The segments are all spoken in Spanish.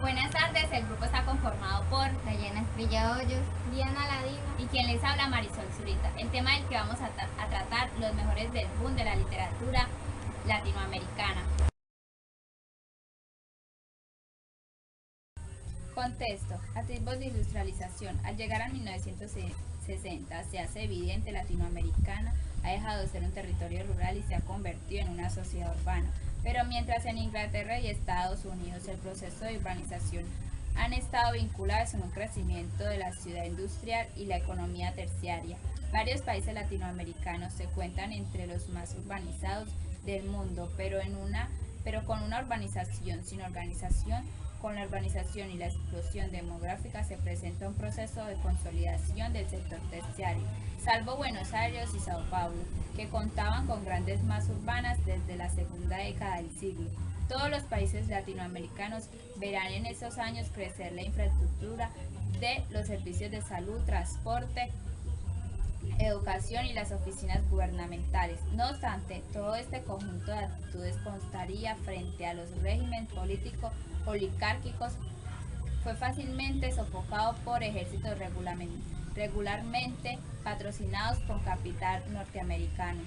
Buenas tardes, el grupo está conformado por Dayana Esprilla Hoyos, Diana Ladino y quien les habla Marisol Zurita. El tema del que vamos a tratar, los mejores del boom de la literatura latinoamericana. Contexto: a tiempos de industrialización, al llegar a 1960 se hace evidente Latinoamericana ha dejado de ser un territorio rural y se ha convertido en una sociedad urbana. Pero mientras en Inglaterra y Estados Unidos el proceso de urbanización han estado vinculados en un crecimiento de la ciudad industrial y la economía terciaria, varios países latinoamericanos se cuentan entre los más urbanizados del mundo, pero con una urbanización sin organización. Con la urbanización y la explosión demográfica se presenta un proceso de consolidación del sector terciario, salvo Buenos Aires y Sao Paulo, que contaban con grandes masas urbanas desde la segunda década del siglo. Todos los países latinoamericanos verán en esos años crecer la infraestructura de los servicios de salud, transporte, educación y las oficinas gubernamentales. No obstante, todo este conjunto de actitudes constaría frente a los regímenes políticos oligárquicos fue fácilmente sofocado por ejércitos regularmente patrocinados con capital norteamericano.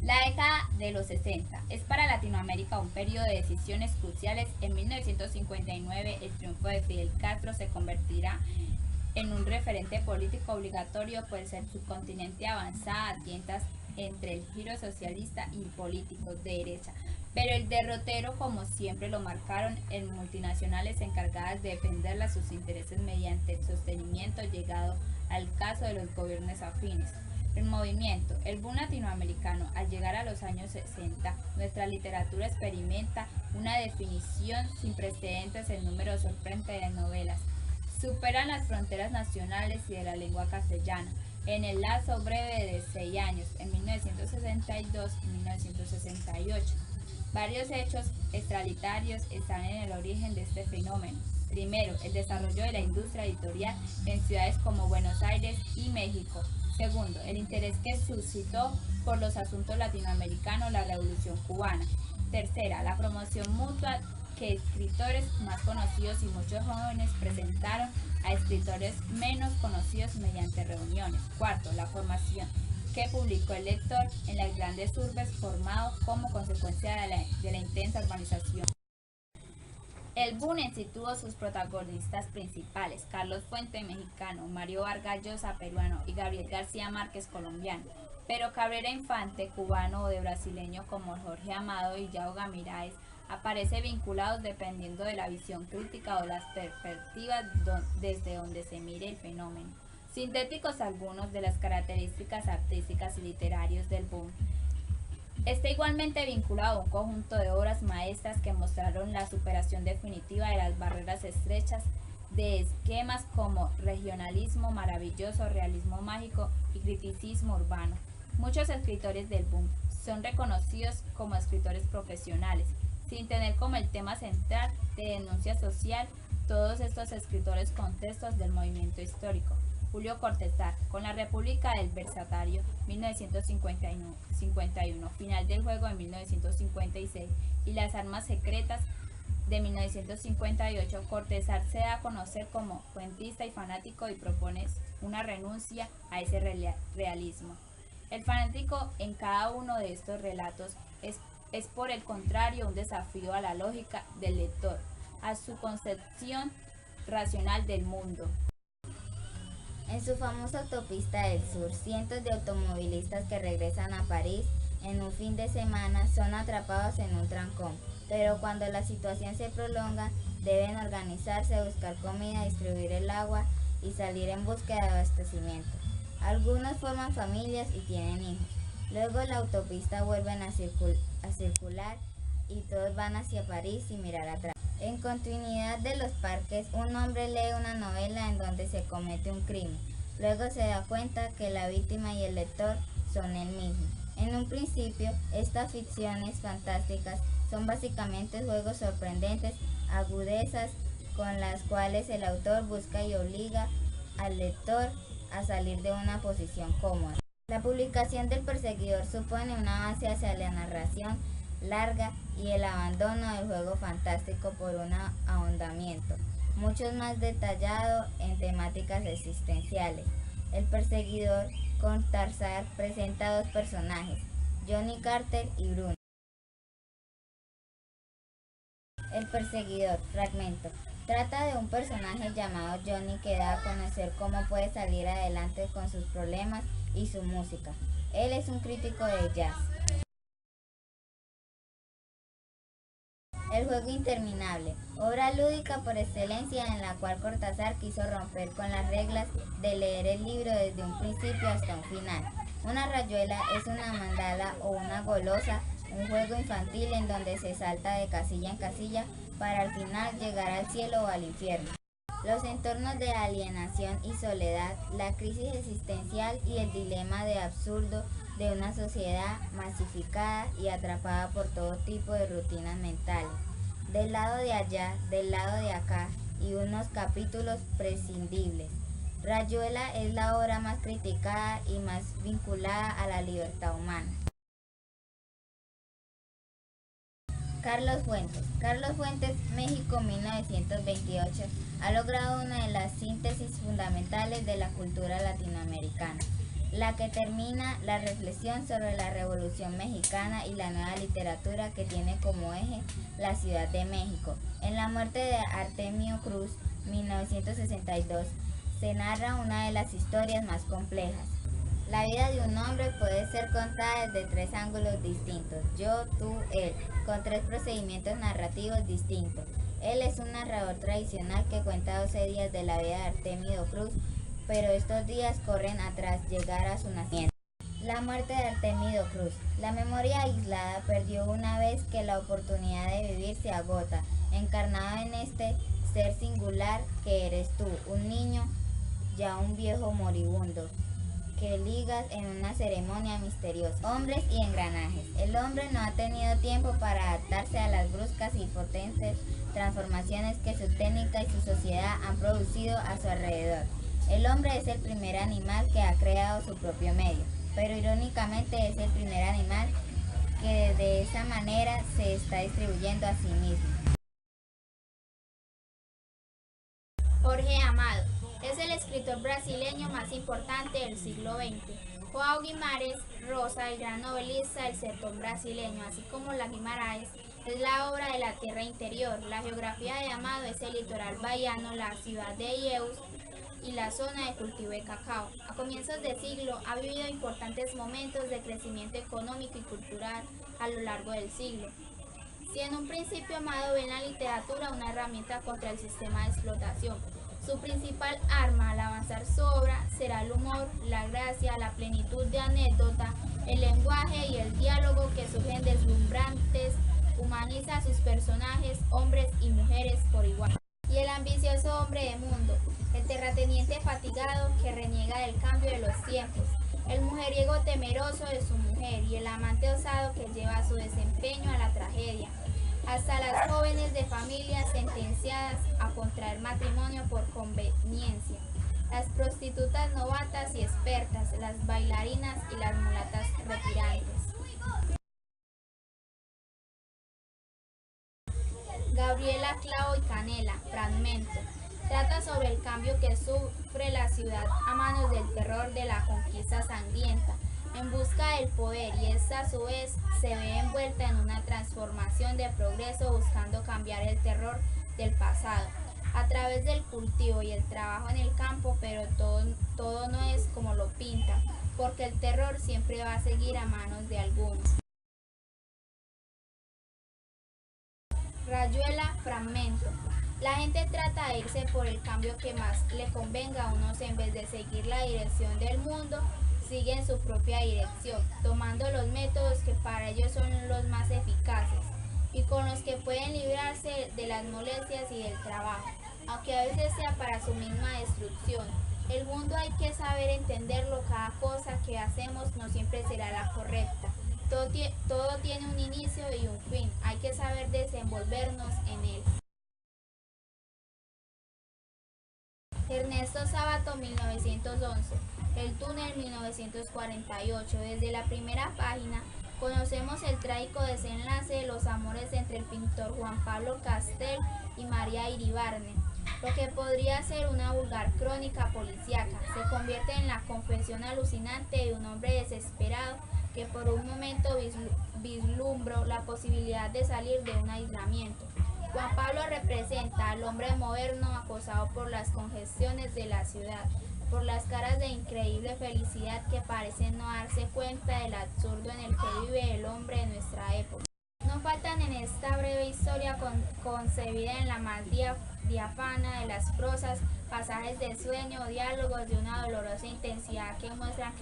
La década de los 60 es para Latinoamérica un periodo de decisiones cruciales. En 1959 el triunfo de Fidel Castro se convertirá en un referente político obligatorio, pues el subcontinente avanzaba a tientas entre el giro socialista y políticos de derecha. Pero el derrotero, como siempre lo marcaron, en multinacionales encargadas de defender sus intereses mediante el sostenimiento llegado al caso de los gobiernos afines. El movimiento, el boom latinoamericano, al llegar a los años 60, nuestra literatura experimenta una definición sin precedentes en número sorprendente de novelas. Superan las fronteras nacionales y de la lengua castellana. En el lazo breve de 6 años, en 1962 y 1968. Varios hechos extralitarios están en el origen de este fenómeno. Primero, el desarrollo de la industria editorial en ciudades como Buenos Aires y México. Segundo, el interés que suscitó por los asuntos latinoamericanos la Revolución Cubana. Tercera, la promoción mutua que escritores más conocidos y muchos jóvenes presentaron a escritores menos conocidos mediante reuniones. Cuarto, la formación que publicó el lector en las grandes urbes formado como consecuencia de la intensa urbanización. El boom en sí tuvo sus protagonistas principales: Carlos Fuente, mexicano; Mario Vargas Llosa, peruano; y Gabriel García Márquez, colombiano. Pero Cabrera Infante, cubano, o de brasileños como Jorge Amado y Yao Gamiráez, aparece vinculados dependiendo de la visión crítica o las perspectivas desde donde se mire el fenómeno. Sintéticos algunos de las características artísticas y literarias del boom. Está igualmente vinculado a un conjunto de obras maestras que mostraron la superación definitiva de las barreras estrechas de esquemas como regionalismo maravilloso, realismo mágico y criticismo urbano. Muchos escritores del boom son reconocidos como escritores profesionales, sin tener como el tema central de denuncia social todos estos escritores con textos del movimiento histórico. Julio Cortázar, con la República del Versatario, 1951, Final del Juego de 1956 y Las Armas Secretas de 1958, Cortázar se da a conocer como cuentista y fanático y propone una renuncia a ese realismo. El fanático en cada uno de estos relatos es por el contrario un desafío a la lógica del lector, a su concepción racional del mundo. en su famosa autopista del sur, cientos de automovilistas que regresan a París en un fin de semana son atrapados en un trancón, pero cuando la situación se prolonga, deben organizarse, buscar comida, distribuir el agua y salir en búsqueda de abastecimiento. Algunos forman familias y tienen hijos. Luego la autopista vuelve a circular y todos van hacia París sin mirar atrás. En continuidad de los parques, un hombre lee una novela en donde se comete un crimen. Luego se da cuenta que la víctima y el lector son él mismo. En un principio, estas ficciones fantásticas son básicamente juegos sorprendentes, agudezas con las cuales el autor busca y obliga al lector a salir de una posición cómoda. La publicación del Perseguidor supone un avance hacia la narración larga y el abandono del juego fantástico por un ahondamiento mucho más detallado en temáticas existenciales. El Perseguidor con Tarzán presenta dos personajes, Johnny Carter y Bruno. El Perseguidor, fragmento. Trata de un personaje llamado Johnny que da a conocer cómo puede salir adelante con sus problemas y su música. Él es un crítico de jazz. El juego interminable, obra lúdica por excelencia en la cual Cortázar quiso romper con las reglas de leer el libro desde un principio hasta un final. Una rayuela es una mandala o una golosa, un juego infantil en donde se salta de casilla en casilla para al final llegar al cielo o al infierno. Los entornos de alienación y soledad, la crisis existencial y el dilema de absurdo de una sociedad masificada y atrapada por todo tipo de rutinas mentales. Del lado de allá, del lado de acá y unos capítulos prescindibles. Rayuela es la obra más criticada y más vinculada a la libertad humana. Carlos Fuentes. Carlos Fuentes, México 1928, ha logrado una de las síntesis fundamentales de la cultura latinoamericana, la que termina la reflexión sobre la Revolución Mexicana y la nueva literatura que tiene como eje la Ciudad de México. En La muerte de Artemio Cruz, 1962, se narra una de las historias más complejas. La vida de un hombre puede ser contada desde tres ángulos distintos, yo, tú, él, con tres procedimientos narrativos distintos. Él es un narrador tradicional que cuenta 12 días de la vida de Artemio Cruz, pero estos días corren tras llegar a su nacimiento. La muerte de Artemio Cruz. La memoria aislada perdió una vez que la oportunidad de vivir se agota, encarnado en este ser singular que eres tú, un niño, ya un viejo moribundo, que ligas en una ceremonia misteriosa. Hombres y engranajes. El hombre no ha tenido tiempo para adaptarse a las bruscas y potentes transformaciones que su técnica y su sociedad han producido a su alrededor. El hombre es el primer animal que ha creado su propio medio, pero irónicamente es el primer animal que de esa manera se está distribuyendo a sí mismo. Jorge Amado es el escritor brasileño más importante del siglo XX. João Guimarães Rosa, el gran novelista del sertón brasileño, así como la Guimarães, es la obra de la tierra interior. La geografía de Amado es el litoral bahiano, la ciudad de Ilhéus y la zona de cultivo de cacao. A comienzos de siglo ha vivido importantes momentos de crecimiento económico y cultural a lo largo del siglo. Si en un principio Amado ve en la literatura una herramienta contra el sistema de explotación, su principal arma al avanzar su obra será el humor, la gracia, la plenitud de anécdota, el lenguaje y el diálogo que surgen deslumbrantes, humaniza a sus personajes, hombres y mujeres por igual. Y el ambicioso hombre de mundo, el terrateniente fatigado que reniega del cambio de los tiempos, el mujeriego temeroso de su mujer y el amante osado que lleva su desempeño a la tragedia, hasta las jóvenes de familias sentenciadas a contraer matrimonio por conveniencia, las prostitutas novatas y expertas, las bailarinas y las mulatas retirantes. Gabriela Clavo y Canela, fragmento. Trata sobre el cambio que sufre la ciudad a manos del terror de la conquista sangrienta, en busca del poder, y esta a su vez se ve envuelta en una transformación de progreso buscando cambiar el terror del pasado a través del cultivo y el trabajo en el campo, pero todo no es como lo pinta, porque el terror siempre va a seguir a manos de algunos. Rayuela, fragmento. La gente trata de irse por el cambio que más le convenga a unos en vez de seguir la dirección del mundo, siguen su propia dirección, tomando los métodos que para ellos son los más eficaces y con los que pueden librarse de las molestias y del trabajo, aunque a veces sea para su misma destrucción. El mundo hay que saber entenderlo, cada cosa que hacemos no siempre será la correcta. Todo tiene un inicio y un fin, hay que saber desenvolvernos en él. Ernest Ernesto Sábato, 1911. El túnel, 1948. Desde la primera página conocemos el trágico desenlace de los amores entre el pintor Juan Pablo Castel y María Iribarne. Lo que podría ser una vulgar crónica policíaca se convierte en la confesión alucinante de un hombre desesperado que por un momento vislumbró la posibilidad de salir de un aislamiento. Juan Pablo representa al hombre moderno acosado por las congestiones de la ciudad, por las caras de increíble felicidad que parecen no darse cuenta del absurdo en el que vive el hombre de nuestra época. No faltan en esta breve historia concebida en la más diáfana de las prosas, pasajes de sueño o diálogos de una dolorosa intensidad que muestran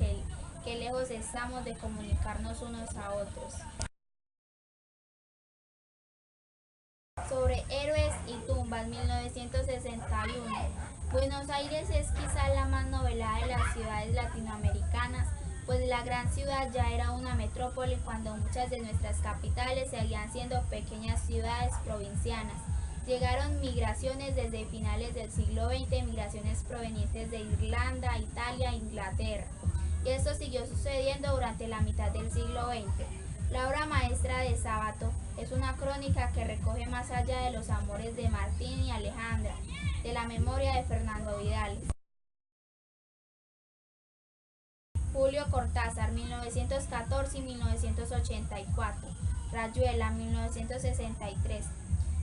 que lejos estamos de comunicarnos unos a otros. Sobre héroes y tumbas, 1961. Buenos Aires es quizá la más novelada de las ciudades latinoamericanas, pues la gran ciudad ya era una metrópoli cuando muchas de nuestras capitales seguían siendo pequeñas ciudades provincianas. Llegaron migraciones desde finales del siglo XX, migraciones provenientes de Irlanda, Italia e Inglaterra. Y esto siguió sucediendo durante la mitad del siglo XX. La obra maestra de Sábato es una crónica que recoge más allá de los amores de Martín y Alejandra, de la memoria de Fernando Vidales. Julio Cortázar, 1914 y 1984. Rayuela, 1963.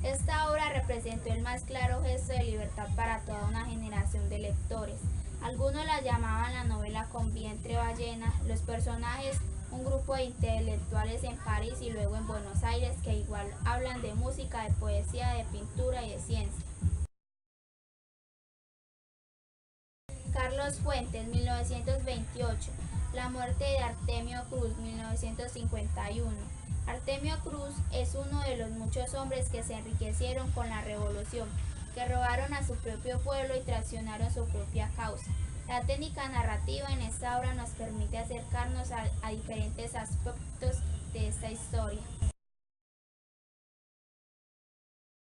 Esta obra representó el más claro gesto de libertad para toda una generación de lectores. Algunos la llamaban la novela con vientre ballena, los personajes un grupo de intelectuales en París y luego en Buenos Aires que igual hablan de música, de poesía, de pintura y de ciencia. Carlos Fuentes, 1928. La muerte de Artemio Cruz, 1951. Artemio Cruz es uno de los muchos hombres que se enriquecieron con la revolución, que robaron a su propio pueblo y traicionaron su propia causa. La técnica narrativa en esta obra nos permite acercarnos a diferentes aspectos de esta historia.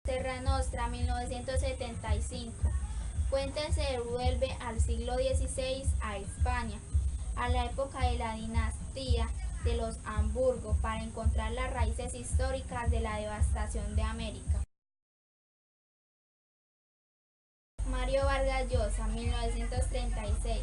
Terra Nostra, 1975. Fuentes se devuelve al siglo XVI a España, a la época de la dinastía de los Hamburgo, para encontrar las raíces históricas de la devastación de América. Mario Vargas Llosa, 1936.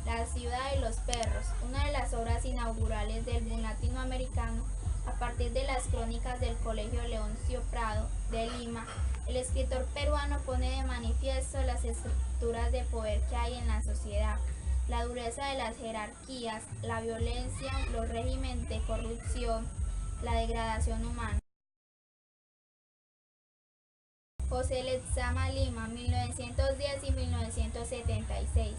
La ciudad de los perros, una de las obras inaugurales del boom latinoamericano. A partir de las crónicas del Colegio Leoncio Prado de Lima, el escritor peruano pone de manifiesto las estructuras de poder que hay en la sociedad, la dureza de las jerarquías, la violencia, los regímenes de corrupción, la degradación humana. José Lezama Lima, 1910 y 1976.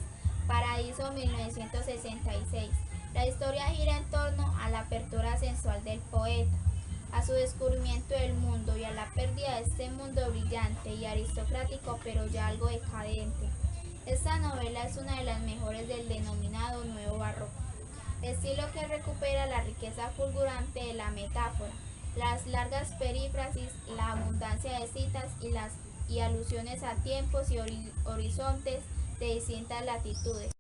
Paraíso, 1966. La historia gira en torno a la apertura sensual del poeta, a su descubrimiento del mundo y a la pérdida de este mundo brillante y aristocrático pero ya algo decadente. Esta novela es una de las mejores del denominado Nuevo Barroco, estilo que recupera la riqueza fulgurante de la metáfora, las largas perífrasis, la abundancia de citas y alusiones a tiempos y horizontes de distintas latitudes.